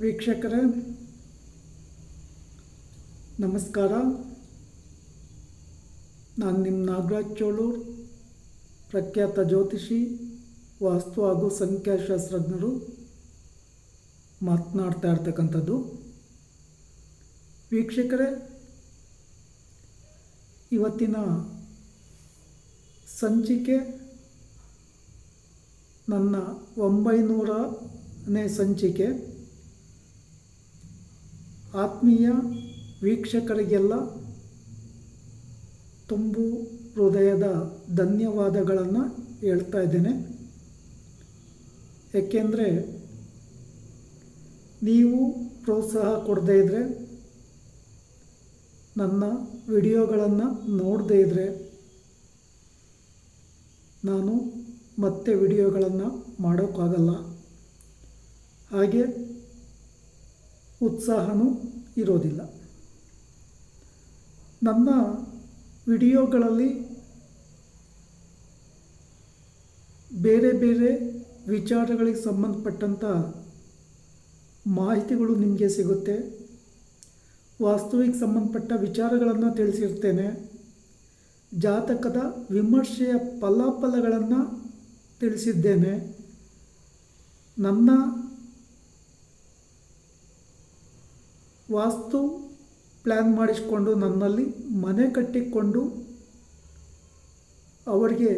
ವೀಕ್ಷಕರೇ ನಮಸ್ಕಾರ. ನಾನು ನಿಮ್ಮ ನಾಗರಾಜ್ ಚೋಳೂರ್, ಪ್ರಖ್ಯಾತ ಜ್ಯೋತಿಷಿ, ವಾಸ್ತು ಹಾಗೂ ಸಂಖ್ಯಾಶಾಸ್ತ್ರಜ್ಞರು ಮಾತನಾಡ್ತಾ ಇರ್ತಕ್ಕಂಥದ್ದು. ವೀಕ್ಷಕರೇ, ಇವತ್ತಿನ ಸಂಚಿಕೆ ನನ್ನ 900ನೇ ಸಂಚಿಕೆ. ಆತ್ಮೀಯ ವೀಕ್ಷಕರಿಗೆಲ್ಲ ತುಂಬು ಹೃದಯದ ಧನ್ಯವಾದಗಳನ್ನು ಹೇಳ್ತಾ ಇದ್ದೇನೆ. ಏಕೆಂದರೆ ನೀವು ಪ್ರೋತ್ಸಾಹ ಕೊಡದೇ ಇದ್ದರೆ, ನನ್ನ ವಿಡಿಯೋಗಳನ್ನು ನೋಡದೇ ಇದ್ದರೆ ನಾನು ಮತ್ತೆ ವಿಡಿಯೋಗಳನ್ನು ಮಾಡೋಕ್ಕಾಗಲ್ಲ. ಹಾಗೆ ಉತ್ಸಾಹನೂ ಇರೋದಿಲ್ಲ. ನನ್ನ ವಿಡಿಯೋಗಳಲ್ಲಿ ಬೇರೆ ಬೇರೆ ವಿಚಾರಗಳಿಗೆ ಸಂಬಂಧಪಟ್ಟಂಥ ಮಾಹಿತಿಗಳು ನಿಮಗೆ ಸಿಗುತ್ತೆ. ವಾಸ್ತುವಿಗೆ ಸಂಬಂಧಪಟ್ಟ ವಿಚಾರಗಳನ್ನು ತಿಳಿಸಿರ್ತೇನೆ. ಜಾತಕದ ವಿಮರ್ಶೆಯ ಫಲಾಫಲಗಳನ್ನು ತಿಳಿಸಿದ್ದೇನೆ. ನನ್ನ ವಾಸ್ತು ಪ್ಲ್ಯಾನ್ ಮಾಡಿಸಿಕೊಂಡು ನನ್ನಲ್ಲಿ ಮನೆ ಕಟ್ಟಿಕೊಂಡು ಅವರಿಗೆ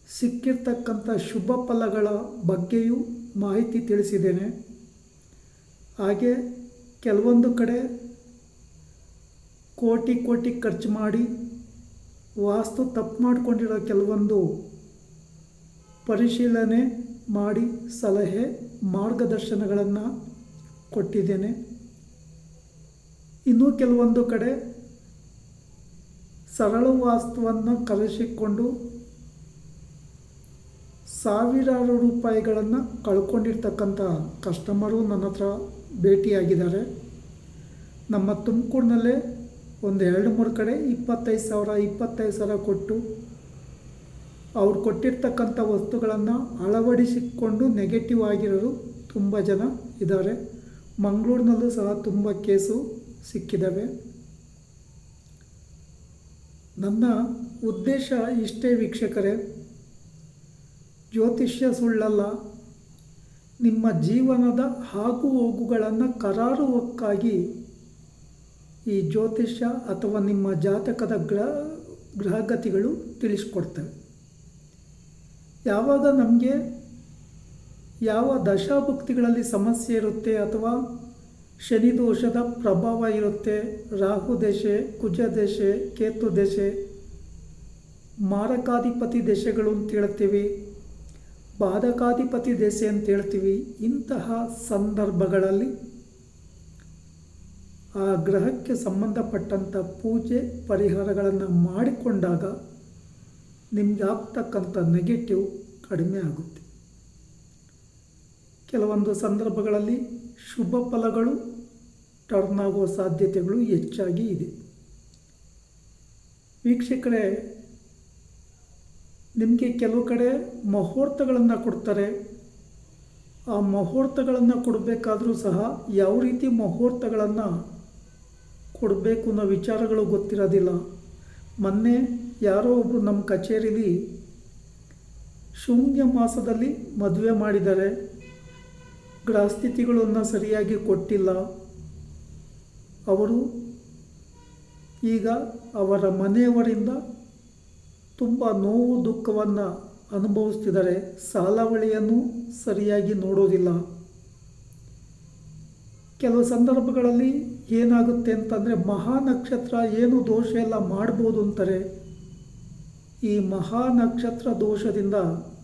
ಸಿಕ್ಕಿರ್ತಕ್ಕಂಥ ಶುಭ ಫಲಗಳ ಬಗ್ಗೆಯೂ ಮಾಹಿತಿ ತಿಳಿಸಿದ್ದೇನೆ. ಹಾಗೆ ಕೆಲವೊಂದು ಕಡೆ ಕೋಟಿ ಖರ್ಚು ಮಾಡಿ ವಾಸ್ತು ತಪ್ಪು ಮಾಡಿಕೊಂಡಿರೋ ಕೆಲವೊಂದು ಪರಿಶೀಲನೆ ಮಾಡಿ ಸಲಹೆ ಮಾರ್ಗದರ್ಶನಗಳನ್ನು ಕೊಟ್ಟಿದ್ದೇನೆ. ಇನ್ನೂ ಕೆಲವೊಂದು ಕಡೆ ಸರಳ ವಾಸ್ತುವನ್ನು ಕಲಿಸಿಕೊಂಡು ಸಾವಿರಾರು ರೂಪಾಯಿಗಳನ್ನು ಕಳ್ಕೊಂಡಿರ್ತಕ್ಕಂಥ ಕಸ್ಟಮರು ನನ್ನ ಹತ್ರ ಭೇಟಿಯಾಗಿದ್ದಾರೆ. ನಮ್ಮ ತುಮಕೂರಿನಲ್ಲೇ ಒಂದು 2-3 ಕಡೆ 25,000 ಕೊಟ್ಟು ಅವ್ರು ಕೊಟ್ಟಿರ್ತಕ್ಕಂಥ ವಸ್ತುಗಳನ್ನು ಅಳವಡಿಸಿಕೊಂಡು ನೆಗೆಟಿವ್ ಆಗಿರೋರು ತುಂಬ ಜನ ಇದ್ದಾರೆ. ಮಂಗಳೂರಿನಲ್ಲೂ ಸಹ ತುಂಬ ಕೇಸು ಸಿಕ್ಕಿದ್ದಾವೆ. ನನ್ನ ಉದ್ದೇಶ ಇಷ್ಟೇ ವೀಕ್ಷಕರೇ, ಜ್ಯೋತಿಷ್ಯ ಸುಳ್ಳಲ್ಲ. ನಿಮ್ಮ ಜೀವನದ ಆಗು ಹೋಗುಗಳನ್ನು ಕರಾರುವಕ್ಕಾಗಿ ಈ ಜ್ಯೋತಿಷ್ಯ ಅಥವಾ ನಿಮ್ಮ ಜಾತಕದ ಗ್ರಹಗತಿಗಳು ತಿಳಿಸ್ಕೊಡ್ತವೆ. ಯಾವಾಗ ನಮಗೆ ಯಾವ ದಶಾಭುಕ್ತಿಗಳಲ್ಲಿ ಸಮಸ್ಯೆ ಇರುತ್ತೆ, ಅಥವಾ ಶನಿ ದೋಷದ ಪ್ರಭಾವ ಇರುತ್ತೆ, ರಾಹು ದಶೆ, ಕುಜ ದಶೆ, ಕೇತು ದಶೆ, ಮಾರಕಾಧಿಪತಿ ದಶೆಗಳು ಅಂತ ಹೇಳ್ತೀವಿ, ಬಾಧಕಾಧಿಪತಿ ದಶೆ ಅಂತ ಹೇಳ್ತೀವಿ. ಇಂತಹ ಸಂದರ್ಭಗಳಲ್ಲಿ ಆ ಗ್ರಹಕ್ಕೆ ಸಂಬಂಧಪಟ್ಟಂಥ ಪೂಜೆ ಪರಿಹಾರಗಳನ್ನು ಮಾಡಿಕೊಂಡಾಗ ನಿಮಗೆ ಆಗ್ತಕ್ಕಂಥ ನೆಗೆಟಿವ್ ಕಡಿಮೆ ಆಗುತ್ತೆ. ಕೆಲವೊಂದು ಸಂದರ್ಭಗಳಲ್ಲಿ ಶುಭ ಫಲಗಳು ಟರ್ನ್ ಆಗುವ ಸಾಧ್ಯತೆಗಳು ಹೆಚ್ಚಾಗಿ ಇದೆ. ವೀಕ್ಷಕರೇ, ನಿಮಗೆ ಕೆಲವು ಕಡೆ ಮುಹೂರ್ತಗಳನ್ನು ಕೊಡ್ತಾರೆ. ಆ ಮುಹೂರ್ತಗಳನ್ನು ಕೊಡಬೇಕಾದ್ರೂ ಸಹ ಯಾವ ರೀತಿ ಮುಹೂರ್ತಗಳನ್ನು ಕೊಡಬೇಕು ಅನ್ನೋ ವಿಚಾರಗಳು ಗೊತ್ತಿರೋದಿಲ್ಲ. ಮೊನ್ನೆ ಯಾರೋ ಒಬ್ಬರು ನಮ್ಮ ಕಚೇರಿಲಿ ಶೂನ್ಯ ಮಾಸದಲ್ಲಿ ಮದುವೆ ಮಾಡಿದ್ದಾರೆ. ಗ್ರಹಸ್ಥಿತಿಗಳನ್ನು ಸರಿಯಾಗಿ ಕೊಟ್ಟಿಲ್ಲ. ಅವರು ಈಗ ಅವರ ಮನೆಯವರಿಂದ ತುಂಬ ನೋವು ದುಃಖವನ್ನು ಅನುಭವಿಸ್ತಿದ್ದಾರೆ. ಸಾಲವಳಿಯನ್ನು ಸರಿಯಾಗಿ ನೋಡೋದಿಲ್ಲ. ಕೆಲವು ಸಂದರ್ಭಗಳಲ್ಲಿ ಏನಾಗುತ್ತೆ ಅಂತಂದರೆ, ಮಹಾ ನಕ್ಷತ್ರ ಏನು ದೋಷ ಎಲ್ಲ ಮಾಡ್ಬೋದು ಅಂತಾರೆ. ಈ ಮಹಾ ನಕ್ಷತ್ರ ದೋಷದಿಂದ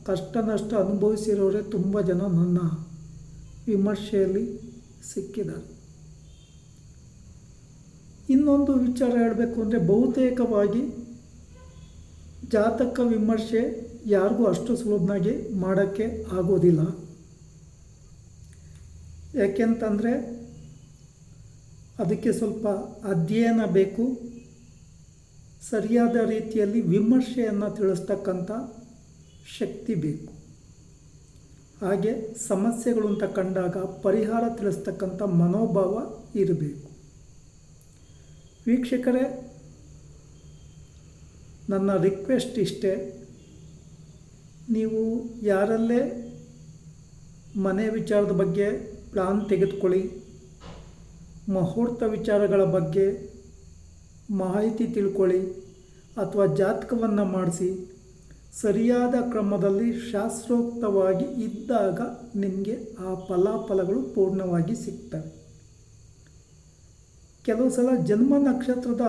ಕಷ್ಟ ನಷ್ಟ ಅನುಭವಿಸಿರೋರೇ ತುಂಬ ಜನ ನನ್ನ ವಿಮರ್ಶೆಯಲ್ಲಿ ಸಿಕ್ಕಿದ್ದಾರೆ. ಇನ್ನೊಂದು ವಿಚಾರ ಹೇಳಬೇಕು ಅಂದರೆ, ಬಹುತೇಕವಾಗಿ ಜಾತಕ ವಿಮರ್ಶೆ ಯಾರಿಗೂ ಅಷ್ಟು ಸುಲಭನಾಗಿ ಮಾಡೋಕ್ಕೆ ಆಗೋದಿಲ್ಲ. ಯಾಕೆಂತಂದರೆ ಅದಕ್ಕೆ ಸ್ವಲ್ಪ ಅಧ್ಯಯನ ಬೇಕು. ಸರಿಯಾದ ರೀತಿಯಲ್ಲಿ ವಿಮರ್ಶೆಯನ್ನು ತಿಳಿಸ್ತಕ್ಕಂಥ ಶಕ್ತಿ ಬೇಕು. ಹಾಗೆ ಸಮಸ್ಯೆಗಳು ಅಂತ ಕಂಡಾಗ ಪರಿಹಾರ ತಿಳಿಸ್ತಕ್ಕಂಥ ಮನೋಭಾವ ಇರಬೇಕು. ವೀಕ್ಷಕರೇ, ನನ್ನ ರಿಕ್ವೆಸ್ಟ್ ಇಷ್ಟೇ, ನೀವು ಯಾರಲ್ಲೇ ಮನೆ ವಿಚಾರದ ಬಗ್ಗೆ ಪ್ಲಾನ್ ತೆಗೆದುಕೊಳ್ಳಿ, ಮುಹೂರ್ತ ವಿಚಾರಗಳ ಬಗ್ಗೆ ಮಾಹಿತಿ ತಿಳ್ಕೊಳ್ಳಿ ಅಥವಾ ಜಾತಕವನ್ನು ಮಾಡಿಸಿ ಸರಿಯಾದ ಕ್ರಮದಲ್ಲಿ ಶಾಸ್ತ್ರೋಕ್ತವಾಗಿ ಇದ್ದಾಗ ನಿಮಗೆ ಆ ಫಲಾಫಲಗಳು ಪೂರ್ಣವಾಗಿ ಸಿಗ್ತವೆ. ಕೆಲವು ಸಲ ಜನ್ಮ ನಕ್ಷತ್ರದ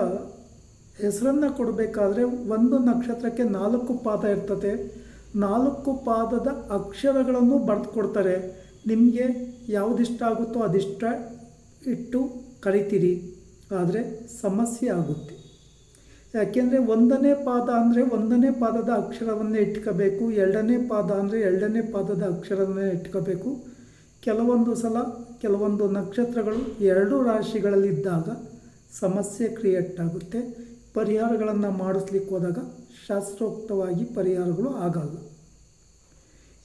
ಹೆಸರನ್ನು ಕೊಡಬೇಕಾದ್ರೆ ಒಂದು ನಕ್ಷತ್ರಕ್ಕೆ 4 ಪಾದ ಇರ್ತದೆ. 4 ಪಾದದ ಅಕ್ಷರಗಳನ್ನು ಬರೆದು ಕೊಡ್ತಾರೆ. ನಿಮಗೆ ಯಾವುದಿಷ್ಟ ಆಗುತ್ತೋ ಅದಿಷ್ಟ ಇಟ್ಟು ಕರಿತೀರಿ, ಆದರೆ ಸಮಸ್ಯೆ ಆಗುತ್ತೆ. ಯಾಕೆಂದರೆ 1ನೇ ಪಾದ ಅಂದರೆ 1ನೇ ಪಾದದ ಅಕ್ಷರವನ್ನೇ ಇಟ್ಕೋಬೇಕು, 2ನೇ ಪಾದ ಅಂದರೆ 2ನೇ ಪಾದದ ಅಕ್ಷರವನ್ನೇ ಇಟ್ಕೋಬೇಕು. ಕೆಲವೊಂದು ಸಲ ಕೆಲವೊಂದು ನಕ್ಷತ್ರಗಳು 2 ರಾಶಿಗಳಲ್ಲಿದ್ದಾಗ ಸಮಸ್ಯೆ ಕ್ರಿಯೇಟ್ ಆಗುತ್ತೆ. ಪರಿಹಾರಗಳನ್ನು ಮಾಡಿಸ್ಲಿಕ್ಕೆ ಹೋದಾಗ ಶಾಸ್ತ್ರೋಕ್ತವಾಗಿ ಪರಿಹಾರಗಳು ಆಗಲ್ಲ.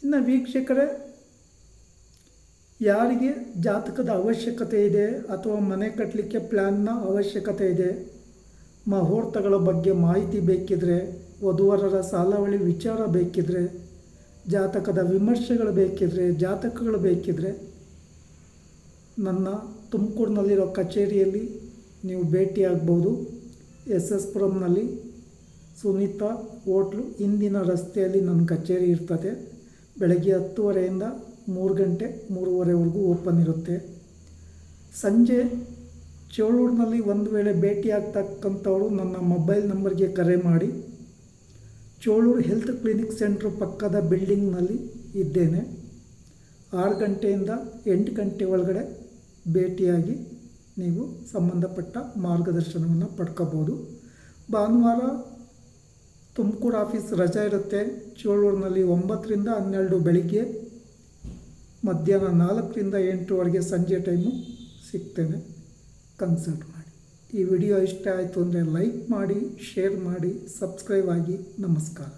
ಇನ್ನು ವೀಕ್ಷಕರೇ, ಯಾರಿಗೆ ಜಾತಕದ ಅವಶ್ಯಕತೆ ಇದೆ ಅಥವಾ ಮನೆ ಕಟ್ಟಲಿಕ್ಕೆ ಪ್ಲ್ಯಾನ್ನ ಅವಶ್ಯಕತೆ ಇದೆ, ಮುಹೂರ್ತಗಳ ಬಗ್ಗೆ ಮಾಹಿತಿ ಬೇಕಿದ್ರೆ, ವಧುವರರ ಸಾಲಾವಳಿ ವಿಚಾರ ಬೇಕಿದ್ರೆ, ಜಾತಕದ ವಿಮರ್ಶೆಗಳು ಬೇಕಿದ್ರೆ, ಜಾತಕಗಳು ಬೇಕಿದ್ರೆ ನನ್ನ ತುಮಕೂರಿನಲ್ಲಿರೋ ಕಚೇರಿಯಲ್ಲಿ ನೀವು ಭೇಟಿಯಾಗ್ಬೋದು. SS ಪುರಂನಲ್ಲಿ ಸುನೀತಾ ಹೋಟ್ಲು ಹಿಂದಿನ ರಸ್ತೆಯಲ್ಲಿ ನನ್ನ ಕಚೇರಿ ಇರ್ತದೆ. ಬೆಳಗ್ಗೆ 10:30ಯಿಂದ 3 ಗಂಟೆ 3:30ವರೆಗೂ ಓಪನ್ ಇರುತ್ತೆ. ಸಂಜೆ ಚೋಳೂರಿನಲ್ಲಿ ಒಂದು ವೇಳೆ ಭೇಟಿಯಾಗ್ತಕ್ಕಂಥವರು ನನ್ನ ಮೊಬೈಲ್ ನಂಬರ್ಗೆ ಕರೆ ಮಾಡಿ. ಚೋಳೂರು ಹೆಲ್ತ್ ಕ್ಲಿನಿಕ್ ಸೆಂಟ್ರ್ ಪಕ್ಕದ ಬಿಲ್ಡಿಂಗ್ನಲ್ಲಿ ಇದ್ದೇನೆ. 6 ಗಂಟೆಯಿಂದ 8 ಗಂಟೆ ಒಳಗಡೆ ಭೇಟಿಯಾಗಿ ನೀವು ಸಂಬಂಧಪಟ್ಟ ಮಾರ್ಗದರ್ಶನವನ್ನು ಪಡ್ಕೋಬೋದು. ಭಾನುವಾರ ತುಮಕೂರು ಆಫೀಸ್ ರಜೆ ಇರುತ್ತೆ. ಚೋಳೂರಿನಲ್ಲಿ 9ರಿಂದ 12 ಬೆಳಿಗ್ಗೆ, ಮಧ್ಯಾಹ್ನ 4ರಿಂದ 8ವರೆಗೆ ಸಂಜೆ ಟೈಮು ಸಿಗ್ತೇನೆ. ಕನ್ಸಲ್ಟ್ ಮಾಡಿ. ಈ ವಿಡಿಯೋ ಇಷ್ಟ ಆಯಿತು ಅಂದರೆ ಲೈಕ್ ಮಾಡಿ, ಶೇರ್ ಮಾಡಿ, ಸಬ್ಸ್ಕ್ರೈಬ್ ಆಗಿ. ನಮಸ್ಕಾರ.